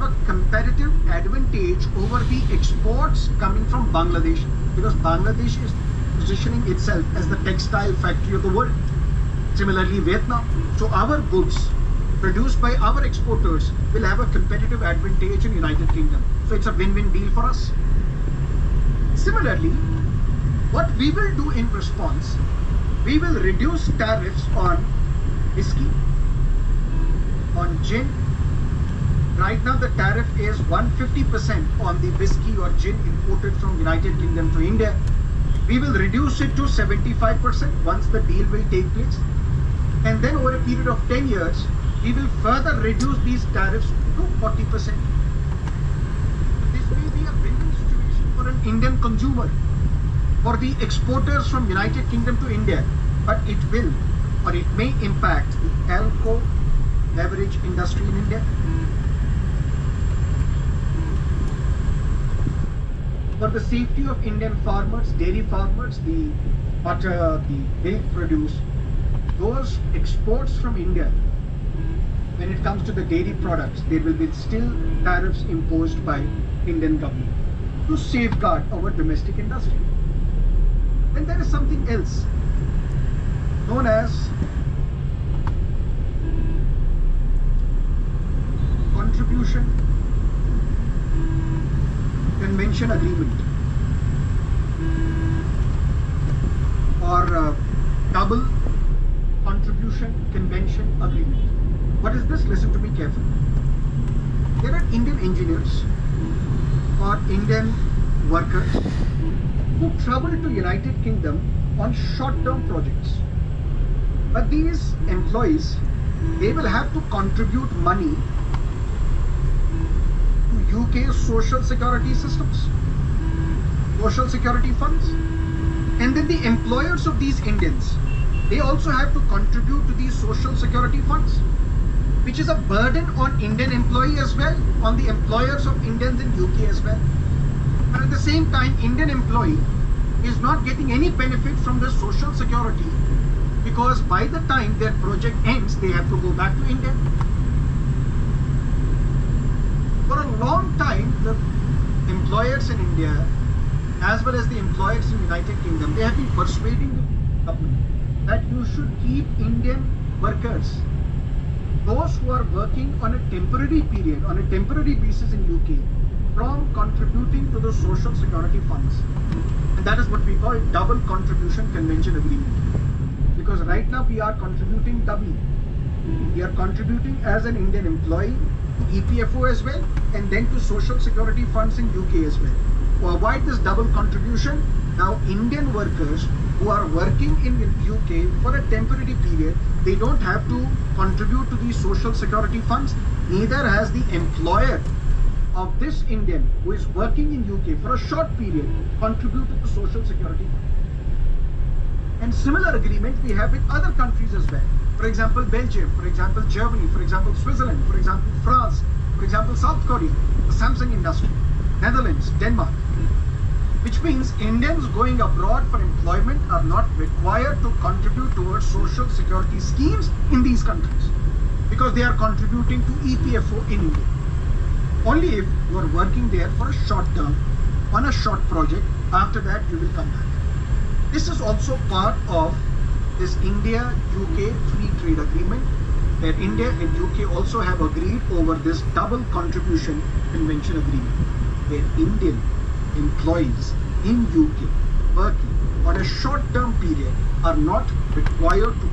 a competitive advantage over the exports coming from Bangladesh, because Bangladesh is positioning itself as the textile factory of the world. Similarly, Vietnam. So our goods produced by our exporters will have a competitive advantage in United Kingdom. So it's a win-win deal for us. Similarly, what we will do in response, we will reduce tariffs on whiskey, on gin. Right now the tariff is 150% on the whiskey or gin imported from United Kingdom to India. We will reduce it to 75% once the deal will take place. And then over a period of 10 years, we will further reduce these tariffs to 40%. This may be a win-win situation for an Indian consumer, for the exporters from United Kingdom to India, but it will or it may impact the alcohol beverage industry in India. For the safety of Indian farmers, dairy farmers, the butter, the milk produce, those exports from India, when it comes to the dairy products, there will be still tariffs imposed by Indian government to safeguard our domestic industry. Then there is something else known as contribution convention agreement, or double contribution convention agreement. What is this? Listen to me carefully. There are Indian engineers or Indian workers who travel to United Kingdom on short-term projects. But these employees, they will have to contribute money to UK's social security systems, social security funds. And then the employers of these Indians, they also have to contribute to these social security funds, which is a burden on Indian employee as well, on the employers of Indians in UK as well. And at the same time, Indian employee is not getting any benefit from the social security, because by the time their project ends, they have to go back to India. For a long time, the employers in India, as well as the employers in United Kingdom, they have been persuading the government that you should keep Indian workers, those who are working on a temporary period, on a temporary basis in UK, from contributing to the social security funds. And that is what we call double contribution convention agreement. Because right now we are contributing doubly. We are contributing as an Indian employee to EPFO as well, and then to social security funds in UK as well. To avoid this double contribution, now Indian workers who are working in UK for a temporary period, they don't have to contribute to these social security funds. Neither has the employer of this Indian who is working in UK for a short period contributed to social security funds. And similar agreement we have with other countries as well. For example, Belgium, for example, Germany, for example, Switzerland, for example, France, for example, South Korea, the Samsung industry, Netherlands, Denmark. Which means Indians going abroad for employment are not required to contribute towards social security schemes in these countries, because they are contributing to EPFO in India. Only if you are working there for a short term, on a short project, after that you will come back. This is also part of this India-UK free trade agreement, where India and UK also have agreed over this double contribution convention agreement, where Indian employees in UK working on a short-term period are not required to